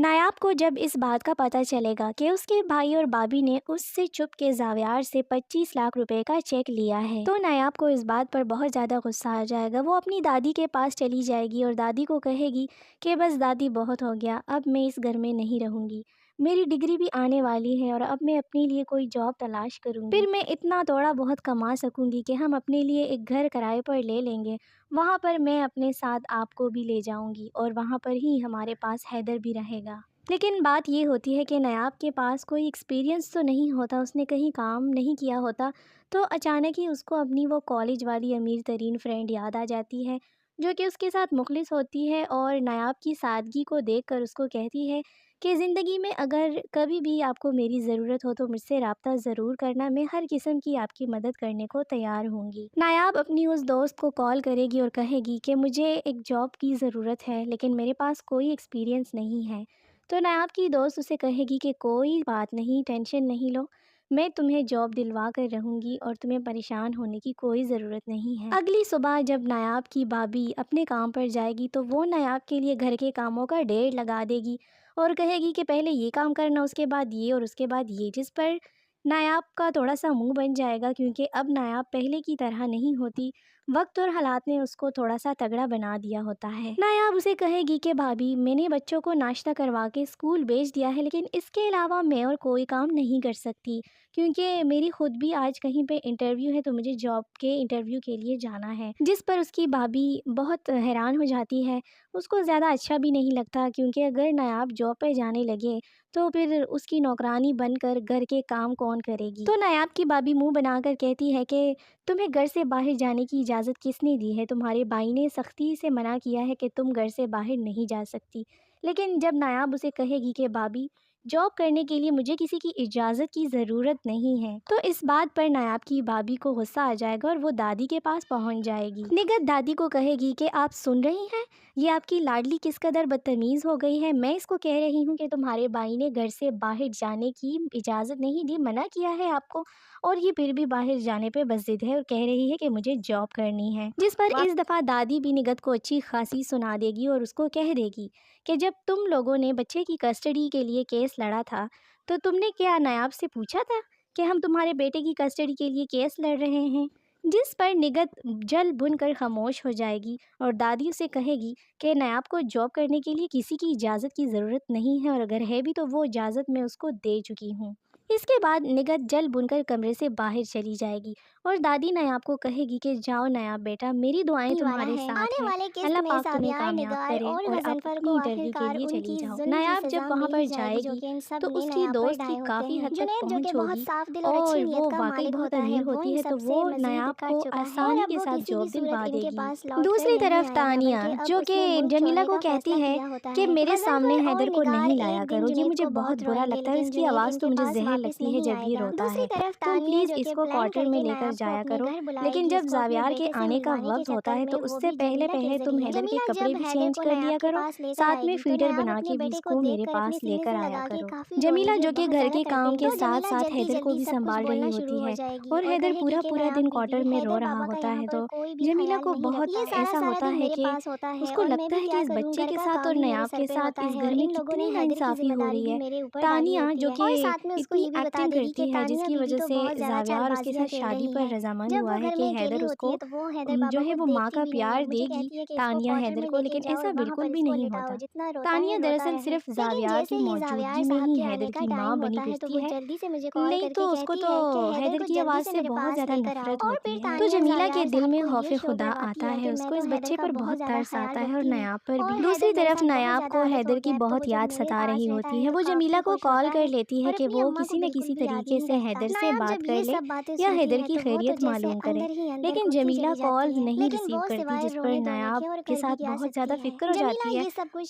نایاب کو جب اس بات کا پتہ چلے گا کہ اس کے بھائی اور بھابھی نے اس سے چپ کے زاویار سے 25 لاکھ روپے کا چیک لیا ہے تو نایاب کو اس بات پر بہت زیادہ غصہ آ جائے گا۔ وہ اپنی دادی کے پاس چلی جائے گی اور دادی کو کہے گی کہ بس دادی بہت ہو گیا، اب میں اس گھر میں نہیں رہوں گی، میری ڈگری بھی آنے والی ہے اور اب میں اپنے لیے کوئی جاب تلاش کروں گی، پھر میں اتنا تھوڑا بہت کما سکوں گی کہ ہم اپنے لیے ایک گھر کرائے پر لے لیں گے، وہاں پر میں اپنے ساتھ آپ کو بھی لے جاؤں گی اور وہاں پر ہی ہمارے پاس حیدر بھی رہے گا۔ لیکن بات یہ ہوتی ہے کہ نایاب کے پاس کوئی ایکسپیرینس تو نہیں ہوتا، اس نے کہیں کام نہیں کیا ہوتا، تو اچانک ہی اس کو اپنی وہ کالج والی امیر ترین فرینڈ یاد آ جاتی ہے جو کہ اس کے ساتھ مخلص ہوتی ہے اور نایاب کی سادگی کو دیکھ کر اس کو کہتی ہے کہ زندگی میں اگر کبھی بھی آپ کو میری ضرورت ہو تو مجھ سے رابطہ ضرور کرنا، میں ہر قسم کی آپ کی مدد کرنے کو تیار ہوں گی۔ نایاب اپنی اس دوست کو کال کرے گی اور کہے گی کہ مجھے ایک جاب کی ضرورت ہے لیکن میرے پاس کوئی ایکسپیرینس نہیں ہے، تو نایاب کی دوست اسے کہے گی کہ کوئی بات نہیں، ٹینشن نہیں لو، میں تمہیں جاب دلوا کر رہوں گی اور تمہیں پریشان ہونے کی کوئی ضرورت نہیں ہے۔ اگلی صبح جب نایاب کی بھابھی اپنے کام پر جائے گی تو وہ نایاب کے لیے گھر کے کاموں کا ڈھیر لگا دے گی اور کہے گی کہ پہلے یہ کام کرنا، اس کے بعد یہ اور اس کے بعد یہ، جس پر نایاب کا تھوڑا سا منہ بن جائے گا کیونکہ اب نایاب پہلے کی طرح نہیں ہوتی، وقت اور حالات نے اس کو تھوڑا سا تگڑا بنا دیا ہوتا ہے۔ نایاب اسے کہے گی کہ بھابھی میں نے بچوں کو ناشتہ کروا کے اسکول بھیج دیا ہے لیکن اس کے علاوہ میں اور کوئی کام نہیں کر سکتی کیونکہ میری خود بھی آج کہیں پہ انٹرویو ہے، تو مجھے جاب کے انٹرویو کے لیے جانا ہے، جس پر اس کی بھابھی بہت حیران ہو جاتی ہے۔ اس کو زیادہ اچھا بھی نہیں لگتا کیونکہ اگر نایاب جاب پہ جانے لگے تو پھر اس کی نوکرانی بن کر گھر کے کام کون کرے گی۔ تو نایاب کی بھابھی منہ بنا کر کہتی ہے کہ تمہیں گھر سے باہر جانے کی اجازت کس نے دی ہے؟ تمہارے بھائی نے سختی سے منع کیا ہے کہ تم گھر سے باہر نہیں جا سکتی۔ لیکن جب نایاب اسے کہے گی کہ بھابھی جاب کرنے کے لیے مجھے کسی کی اجازت کی ضرورت نہیں ہے تو اس بات پر نایاب کی بھابھی کو غصہ آ جائے گا اور وہ دادی کے پاس پہنچ جائے گی۔ نگہت دادی کو کہے گی کہ آپ سن رہی ہیں یہ آپ کی لاڈلی کس قدر بدتمیز ہو گئی ہے، میں اس کو کہہ رہی ہوں کہ تمہارے بھائی نے گھر سے باہر جانے کی اجازت نہیں دی، منع کیا ہے آپ کو، اور یہ پھر بھی باہر جانے پہ بس ضد ہے اور کہہ رہی ہے کہ مجھے جاب کرنی ہے، جس پر اس دفعہ دادی بھی نگہت کو اچھی خاصی سنا دے گی اور اس کو کہہ دے گی کہ جب تم لوگوں نے بچے کی کسٹڈی کے لیے کیس لڑا تھا تو تم نے کیا نایاب سے پوچھا تھا کہ ہم تمہارے بیٹے کی کسٹڈی کے لیے کیس لڑ رہے ہیں؟ جس پر نگہت جل بھن کر خاموش ہو جائے گی اور دادی اسے کہے گی کہ نایاب کو جاب کرنے کے لیے کسی کی اجازت کی ضرورت نہیں ہے اور اگر ہے بھی تو وہ اجازت میں اس کو دے چکی ہوں۔ اس کے بعد نگہت جل بھن کر کمرے سے باہر چلی جائے گی اور دادی نایاب کو کہے گی کہ جاؤ نایاب بیٹا، میری دعائیں تمہارے ساتھ ہیں، اللہ پاک تمہیں کامیاب کرے اور آپ اپنی انٹرویو کے لیے چلی جاؤ۔ نایاب جب وہاں پر جائے گی تو اس کی دوست کی کافی حد تک پہنچ ہوگی اور وہ واقعی بہت امیر ہوتی ہے تو وہ نایاب کو آسانی کے ساتھ جاب دلوا دے گی۔ دوسری طرف تانیہ جو کہ جمیلہ کو کہتی ہے کہ میرے سامنے حیدر کو نہیں لایا کرو، یہ مجھے بہت برا لگتا ہے، اس کی آواز تو مجھے زہر لگتی ہے جب یہ روتا ہے، تم پلیز اس کو کوارٹر میں لے کر جایا کرو، لیکن جب زاویار کے آنے کا وقت ہوتا ہے تو اس سے پہلے تم حیدر کے کپڑے بھی چینج کر لیا کرو، ساتھ میں فیڈر بنا کے بھی اس کو میرے پاس لے کر آیا کرو۔ جمیلہ جو کہ گھر کے کام کے ساتھ ساتھ حیدر کو بھی سنبھال رہی ہوتی ہے اور حیدر پورا پورا دن کوارٹر میں رو رہا ہوتا ہے تو جمیلہ کو بہت ایسا ہوتا ہے کہ اس کو لگتا ہے کہ اس بچے کے ساتھ اور نایاب کے ساتھ اس گھر میں کتنی ناانصافی ہو رہی ہے۔ تانیہ جو کہ اتنی ایکٹنگ کرتی ہے جس کی وجہ سے زاویار اس کے ساتھ شادی پر رضامند ہوا ہے کہ حیدر اس کو جو ہے وہ ماں کا پیار دے گی تانیہ حیدر کو، لیکن ایسا بالکل بھی نہیں ہوتا۔ تانیہ دراصل صرف زاویار کی موجودگی میں ہی حیدر کی ماں بنی پھرتی ہے، نہیں تو اس کو تو حیدر کی آواز سے بہت زیادہ نفرت ہوتی ہے۔ تو جمیلہ کے دل میں خوف خدا آتا ہے، اس کو اس بچے پر بہت ترس آتا ہے اور نایاب پر بھی۔ دوسری طرف نایاب کو حیدر کی بہت یاد ستا رہی ہوتی ہے، وہ جمیلہ کو کال کر لیتی ہے کہ وہ کسی نہ کسی طریقے سے حیدر سے بات کر لے یا حیدر کی خیریت معلوم کرے، لیکن جمیلہ کال نہیں ریسیو کرتی جس پر نایاب کے ساتھ بہت زیادہ فکر ہو جاتی ہے۔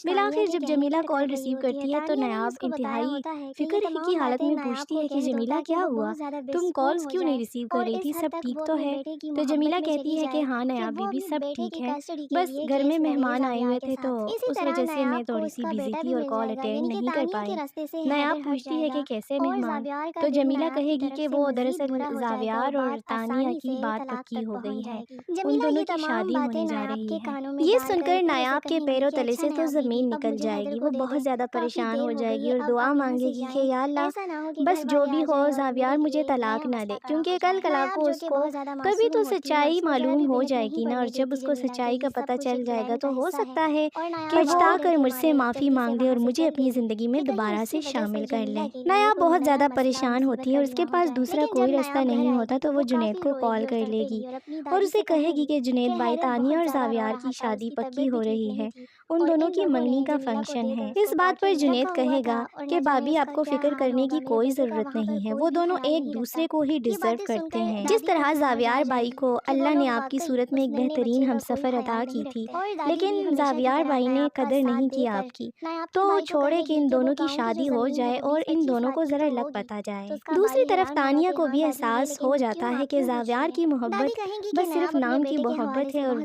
بالآخر جب جمیلہ کال ریسیو کرتی ہے تو نایاب انتہائی فکر کی حالت میں پوچھتی ہے کہ جمیلہ کیا ہوا، تم کالز کیوں نہیں ریسیو کر رہی تھی، سب ٹھیک تو ہے؟ تو جمیلہ کہتی ہے کہ ہاں نایاب بی بی سب ٹھیک ہے، بس گھر میں مہمان آئے ہوئے تھے تو اس وجہ سے میں تھوڑی سی بزی تھی اور کال اٹینڈ نہیں کر پائی۔ نایاب پوچھتی ہے کہ کیسے مہمان ہوں۔ تو جمیلہ کہے گی کہ وہ دراصل زاویار اور تانیہ کی بات پکی ہو گئی ہے، ان دونوں کی شادی ہونے جا رہی ہے۔ یہ سن کر نایاب کے پیروں تلے سے تو زمین نکل جائے گی، وہ بہت زیادہ پریشان ہو جائے گی اور دعا مانگے گی کہ یا اللہ بس جو بھی ہو زاویار مجھے طلاق نہ دے، کیونکہ کل کو اس کو کبھی تو سچائی معلوم ہو جائے گی نا، اور جب اس کو سچائی کا پتہ چل جائے گا تو ہو سکتا ہے کہ پچھتا کر مجھ سے معافی مانگ لے اور مجھے اپنی زندگی میں دوبارہ سے شامل کر لے۔ نایاب بہت زیادہ پریشان ہوتی ہے اور اس کے پاس دوسرا کوئی راستہ نہیں ہوتا تو وہ جنید کو کال کر لے گی اور اسے کہے گی کہ جنید بھائی تانیہ اور زاویار کی شادی پکی ہو رہی ہے، ان دونوں کی منگنی کا فنکشن ہے۔ اس بات پر جنید کہے گا کہ بھابھی آپ کو فکر کرنے کی کوئی ضرورت نہیں ہے، وہ دونوں ایک دوسرے کو ہی ڈیزرو کرتے ہیں۔ جس طرح زاویار بھائی کو اللہ نے آپ کی صورت میں ایک بہترین ہمسفر عطا کی تھی، لیکن زاویار بھائی نے قدر نہیں کی آپ کی، تو چھوڑے کہ ان دونوں کی شادی ہو جائے اور ان دونوں کو ذرا لگ پتا جائے۔ دوسری طرف تانیہ کو بھی احساس ہو جاتا ہے کہ زاویار کی محبت بس صرف نام کی محبت ہے اور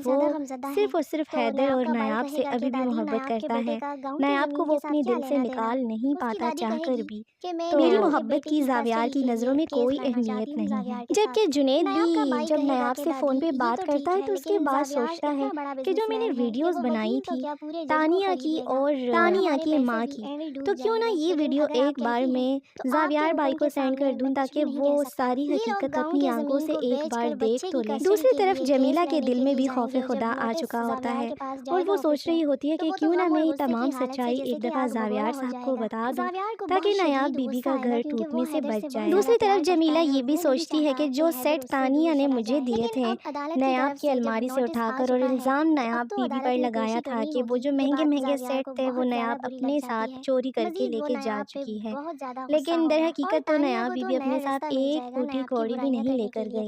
وہ صرف حیدر اور نایاب سے ابھی بھی محبت کرتا ہے۔ نایاب کو وہ اپنے دل سے نکال نہیں پاتا چاہ کر بھی، تو میری محبت کی زاویار کی نظروں میں کوئی اہمیت نہیں ہے۔ جبکہ جنید بھی جب نایاب سے فون پہ بات کرتا ہے تو اس کے بعد سوچتا ہے کہ جو میں نے ویڈیوز بنائی تھی تانیہ کی اور تانیہ کی ماں کی، تو کیوں نہ یہ ویڈیو ایک بار میں زاویار بھائی کو سینڈ کر دوں تاکہ وہ ساری حقیقت اپنی آنکھوں سے ایک بار دیکھ تو لے۔ دوسری طرف جمیلہ کے دل میں بھی خوف خدا آ چکا ہوتا ہے اور وہ سوچ رہی ہوتی ہے کہ کیوں نہ میں یہ تمام سچائی ایک دفعہ زاویار صاحب کو بتا دوں تاکہ نایاب بی بی کا گھر ٹوٹنے سے بچ جائے۔ دوسری طرف جمیلہ یہ بھی سوچتی ہے کہ جو سیٹ تانیہ نے مجھے دیے تھے نایاب کی الماری سے اٹھا کر، اور الزام نایاب بی بی پر لگایا تھا کہ وہ جو مہنگے مہنگے سیٹ تھے وہ نایاب اپنے ساتھ چوری کر کے لے کے جا چکی ہے، لیکن در حقیقت تو نایاب بی بی اپنے ساتھ ایک پھوٹی کوڑی بھی نہیں لے کر گئی۔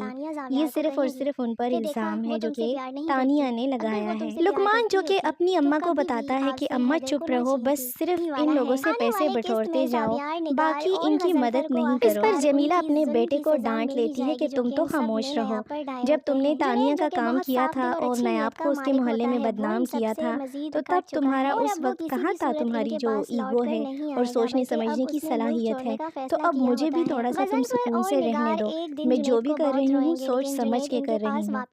یہ صرف اور صرف ان پر الزام ہے جو کہ تانیہ نے لگایا ہے۔ لقمان جو کہ اپنی اماں کو بتاتا ہے کہ اماں چپ رہو، بس صرف ان لوگوں سے پیسے بٹورتے جاؤ، باقی ان کی مدد نہیں کرو۔ اس پر جمیلہ اپنے بیٹے کو ڈانٹ لیتی ہے کہ تم تو خاموش رہو، جب تم نے تانیہ کا کام کیا تھا اور نایاب کو اس کے محلے میں بدنام کیا تھا تو تب تمہارا اس وقت کہاں تھا تمہاری جو ایگو ہے اور سوچنے سمجھنے کی صلاحیت ہے، تو اب مجھے بھی تھوڑا سا تم سکون سے رہنے دو، میں جو بھی کر رہی ہوں سوچ سمجھ کے کر رہی ہوں۔